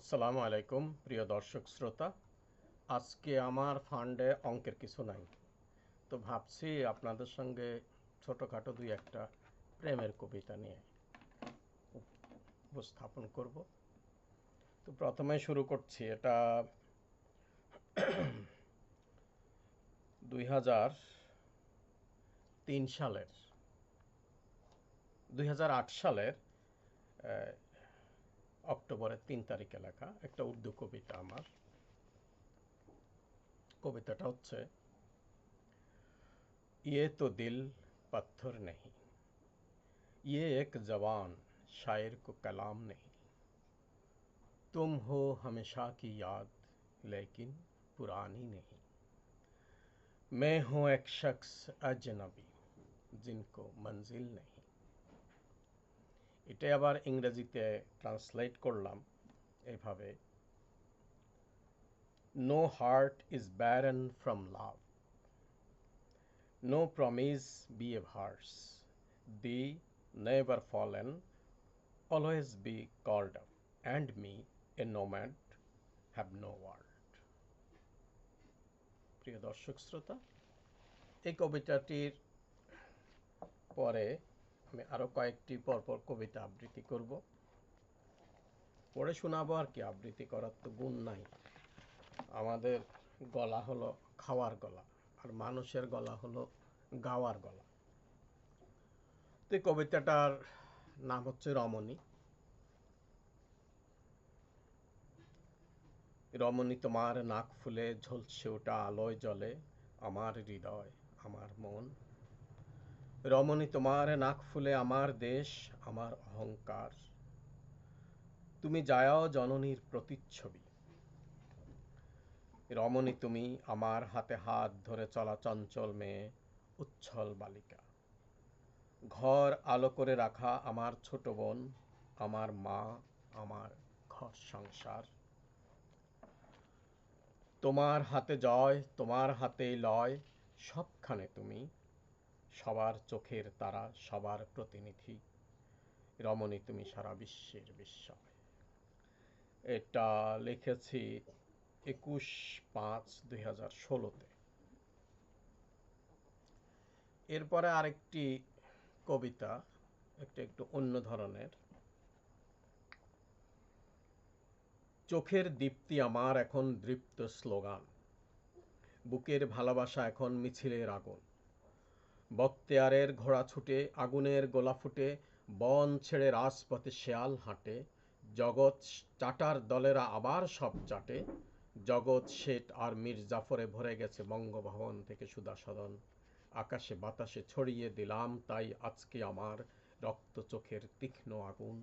আসসালামু আলাইকুম প্রিয় দর্শক শ্রোতা। আজকে আমার ফান্ডে অঙ্কের কিছু নাই, তো ভাবছি আপনাদের সঙ্গে ছোটোখাটো দুই একটা প্রেমের কবিতা নিয়ে উপস্থাপন করব। তো প্রথমে শুরু করছি। এটা 2003 সালের 2008 সালের অক্টোবরের 3 তারিখে লেখা একটা উর্দু কবিতা আমার। কবিতাটা হচ্ছে, ये तो दिल पत्थर नहीं, ये एक जवान शायर को कलाम नहीं, तुम हो हमेशा की याद लेकिन पुरानी नहीं, मैं हूँ एक शख्स अजनबी जिनको मंजिल नहीं। এটা আবার ইংরেজিতে ট্রান্সলেট করলাম এভাবে: no heart is barren from love, no promise be a verse, the never fallen always be called up, and me, a nomad, have no world. প্রিয় দর্শক শ্রোতা, এই কবিতাটির পরে আমি আরও কয়েকটি পরপর কবিতা আবৃত্তি করব, পড়ে শোনাবো। আর কি, আবৃত্তি করার তো গুণ নাই। আমাদের গলা হলো খাওয়ার গলা, আর মানুষের গলা হলো গাওয়ার গলা। তো এই কবিতাটার নাম হচ্ছে রমণী। রমণী তোমার নাক ফুলে ঝলসে ওঠা আলোয় জ্বলে আমার হৃদয়, আমার মন। রমণী তোমার নাক ফুলে আমার দেশ, আমার অহংকার। তুমি জায়াও জননীর প্রতিচ্ছবি। রমণী তুমি আমার হাতে হাত ধরে চলা চঞ্চল মেয়ে, উচ্ছল বালিকা। ঘর আলো করে রাখা আমার ছোট বোন, আমার মা, আমার ঘর সংসার। তোমার হাতে জয়, তোমার হাতেই লয়, সবখানে তুমি, সবার চোখের তারা, সবার প্রতিনিধি। রমণী তুমি সারা বিশ্বের বিস্ময়। এটা লিখেছি 21/5/2016-তে। এরপরে আরেকটি কবিতা, একটু অন্য ধরনের। চোখের দীপ্তি আমার এখন দৃপ্ত স্লোগান, বুকের ভালোবাসা এখন মিছিলের আগুন। বক্তেয়ারের ঘোড়া ছুটে, আগুনের গোলা ফুটে, বন ছেড়ে রাজপথে শেয়াল হাঁটে। জগৎ চাটার দলেরা আবার সব চাটে, জগৎ শেঠ আর মীর জাফরে ভরে গেছে বঙ্গভবন থেকে সুধা সদন। আকাশে বাতাসে ছড়িয়ে দিলাম তাই আজকে আমার রক্ত চোখের তীক্ষ্ণ আগুন।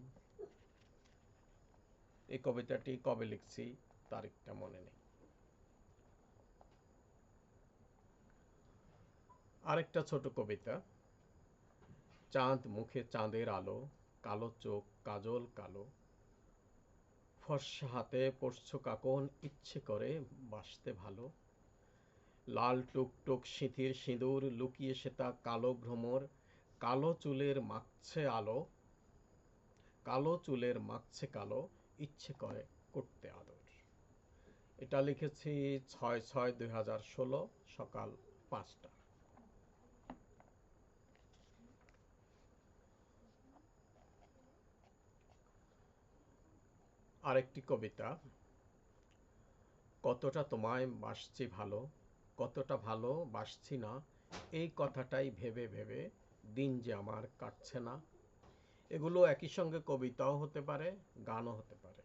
এই কবিতাটি কবে লিখছি তারিখটা মনে নেই। আরেকটা ছোট কবিতা। চাঁদ মুখে চাঁদের আলো, কালো চোখ কাজল কালো, ফর্সা হাতে পড়ছো কাকন, ইচ্ছে করে বাসতে ভালো। লাল টুকটুক সিঁথির সিঁদুর, লুকিয়ে সে তা কালো ভ্রমর, কালো চুলের মাখছে আলো, কালো চুলের মাখছে কালো, ইচ্ছে করে করতে আদর। এটা লিখেছি 6/6/2016 সকাল 5টা। আরেকটি কবিতা। কতটা তোমায় বাসছি ভালো, কতটা ভালো বাসছি না, এই কথাটাই ভেবে ভেবে দিন যে আমার কাটছে না। এগুলো একই সঙ্গে কবিতাও হতে পারে, গানও হতে পারে।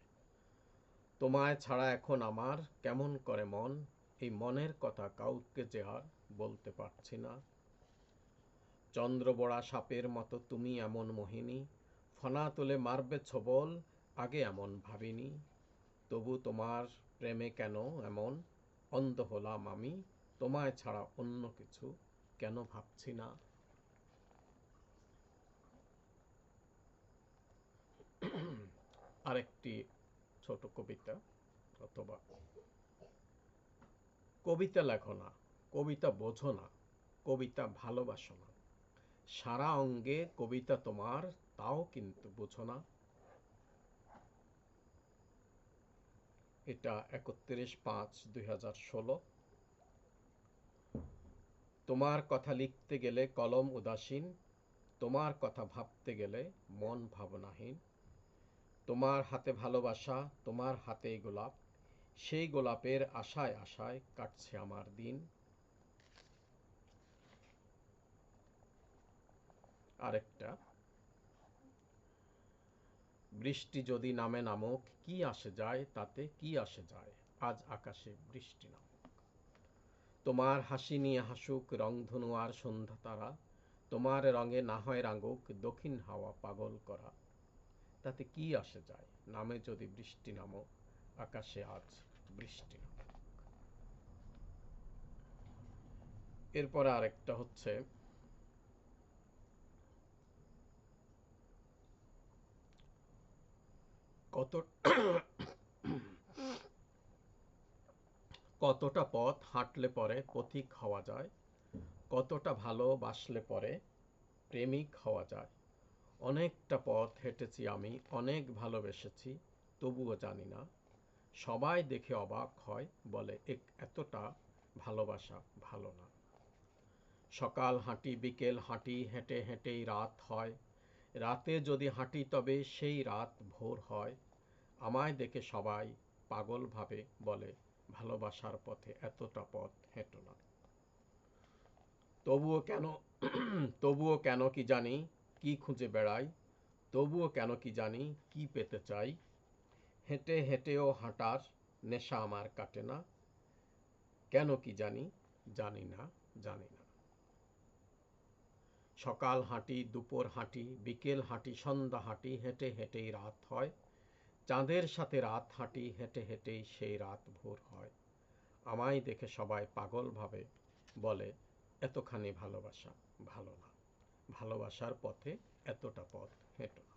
তোমায় ছাড়া এখন আমার কেমন করে মন, এই মনের কথা কাউকে যে আর বলতে পারছি না। চন্দ্রবড়া সাপের মতো তুমি এমন মোহিনী, ফনা তুলে মারবে ছোবল, আগে এমন ভাবিনি। তবু তোমার প্রেমে কেন এমন অন্ধ হলাম আমি, তোমায় ছাড়া অন্য কিছু কেন ভাবছি না। আরেকটি ছোট কবিতা, অথবা কবিতা লেখো না, কবিতা বোঝো না, কবিতা ভালোবাসো না, সারা অঙ্গে কবিতা তোমার, তাও কিন্তু বোঝো না। এটা 31/5/2016। তোমার কথা লিখতে গেলে কলম উদাসীন, তোমার কথা ভাবতে গেলে মন ভাবনাহীন। তোমার হাতে ভালোবাসা, তোমার হাতেই গোলাপ, সেই গোলাপের আশায় আশায় কাটছে আমার দিন। আরেকটা, বৃষ্টি যদি নামে নামুক, কি আসে যায় তাতে, কি আসে যায়, আজ আকাশে বৃষ্টি নামুক। তোমার হাসি নিয়ে হাসুক রংধনু আর সন্ধ্যা তারা, তোমার রঙে না হয় রাঙুক দক্ষিণ হাওয়া পাগল করা, তাতে কি আসে যায়, নামে যদি বৃষ্টি নামুক, আকাশে আজ বৃষ্টি নামুক। এরপরে আরেকটা হচ্ছে, কতটা পথ হাঁটলে পরে পথিক হওয়া যায়, কতটা ভালোবাসলে পরে প্রেমিক হওয়া যায়। অনেকটা পথ হেঁটেছি আমি, অনেক ভালোবেসেছি, তবুও জানি না। সবাই দেখে অবাক হয়, বলে এতটা ভালোবাসা ভালো না। সকাল হাঁটি বিকেল হাঁটি, হেঁটে হেঁটেই রাত হয়, রাতে যদি হাঁটি তবে সেই রাত ভোর হয়। আমায় দেখে সবাই পাগল ভাবে, বলে ভালোবাসার পথে এতটা পথ হেঁটো না। তবুও কেন তবুও কেন কি জানি কি খুঁজে বেড়াই, তবুও কেন কি জানি কি পেতে চাই। হেঁটে হেঁটেও হাঁটার নেশা আমার কাটে না, কেন কি জানি, জানি না, জানি না। সকাল হাঁটি দুপুর হাঁটি বিকেল হাঁটি সন্ধ্যা হাঁটি, হেঁটে হেঁটেই রাত হয়। চাঁদের সাথে রাত হাঁটি, হেঁটে হেঁটেই সেই রাত ভোর হয়। আমায় দেখে সবাই পাগল ভাবে, বলে এতখানি ভালোবাসা ভালো না। ভালোবাসার পথে এতটা পথ হেঁটো না।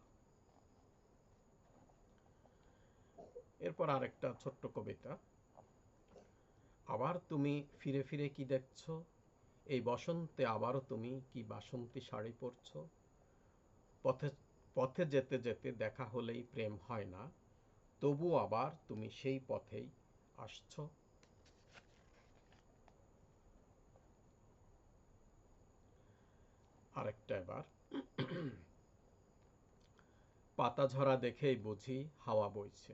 এরপর আরেকটা ছোট্ট কবিতা। আবার তুমি ফিরে ফিরে কি দেখছো, এই বসন্তে আবারও তুমি কি বাসন্তী শাড়ি পরছো। পথে পথে যেতে যেতে দেখা হলেই প্রেম হয় না, তবু আবার তুমি সেই পথেই আসছো। আরেকটা এবার, পাতা ঝরা দেখেই বুঝি হাওয়া বইছে,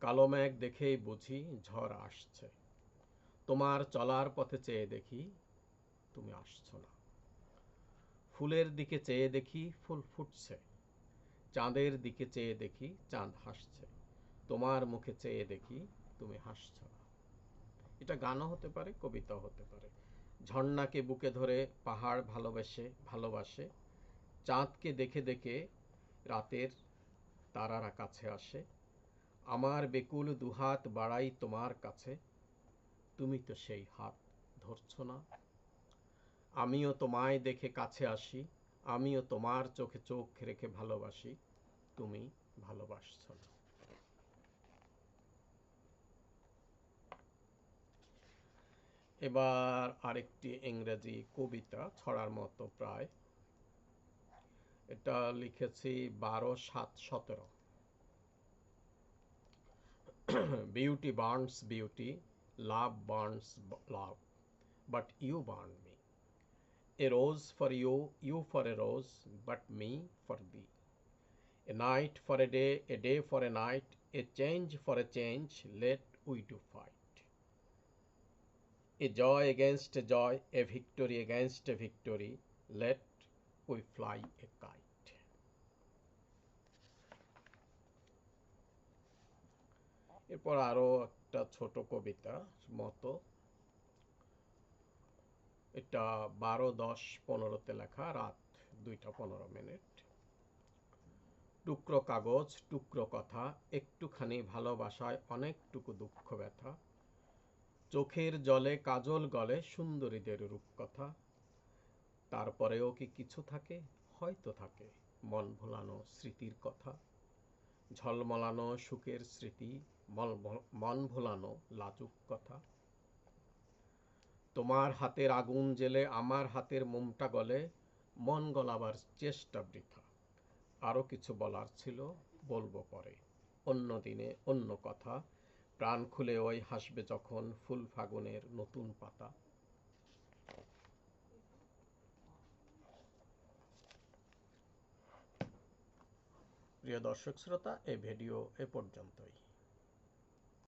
কালো মেঘ দেখেই বুঝি ঝড় আসছে। তোমার চলার পথে চেয়ে দেখি তুমি আসছো না। ফুলের দিকে চেয়ে দেখি ফুল ফুটছে, চাঁদের দিকে চেয়ে দেখি চাঁদ হাসছে। তোমার মুখে চেয়ে দেখি তুমি হাসছো না। এটা গানও হতে পারে, কবিতাও হতে পারে। ঝর্ণাকে বুকে ধরে পাহাড় ভালোবাসে, চাঁদকে দেখে দেখে রাতের তারারা কাছে আসে। আমার বেকুল দুহাত বাড়াই তোমার কাছে, তুমি তো সেই হাত ধরছো না। আমিও তোমায় দেখে কাছে আসি, আমিও তোমার চোখে চোখ রেখে ভালোবাসি, তুমি ভালোবাসছো না। এবার আরেকটি ইংরেজি কবিতা, ছড়ার মতো প্রায়। এটা লিখেছি 12/7/17। Beauty burns beauty, love burns love, but you burn me. A rose for you, you for a rose, but me for thee. A night for a day for a night, a change for a change, let we do fight. A joy against a joy, a victory against a victory, let we fly a kite. এরপর আরো একটা ছোট কবিতা মতো, এটা 12/10/15 লেখা, রাত 2:15। টুকরো কাগজ টুকরো কথা, একটুখানি ভালোবাসায় অনেকটুকু দুঃখ ব্যথা। চোখের জলে কাজল গলে সুন্দরীদের রূপকথা। তারপরেও কি কিছু থাকে, হয়তো থাকে মন ভোলানো স্মৃতির কথা। ঝলমলানো সুখের স্মৃতি, মন ভোলানো লাজুক কথা। তোমার হাতের আগুন জেলে আমার হাতের মোমটা গলে, মন গলাবার চেষ্টা বৃথা। আরো কিছু বলার ছিল, বলবো পরে, অন্য দিনে অন্য কথা। প্রাণ খুলে ওই হাসবে যখন ফুল ফাগুনের নতুন পাতা। প্রিয় দর্শক শ্রোতা, এই ভিডিও এ পর্যন্তই।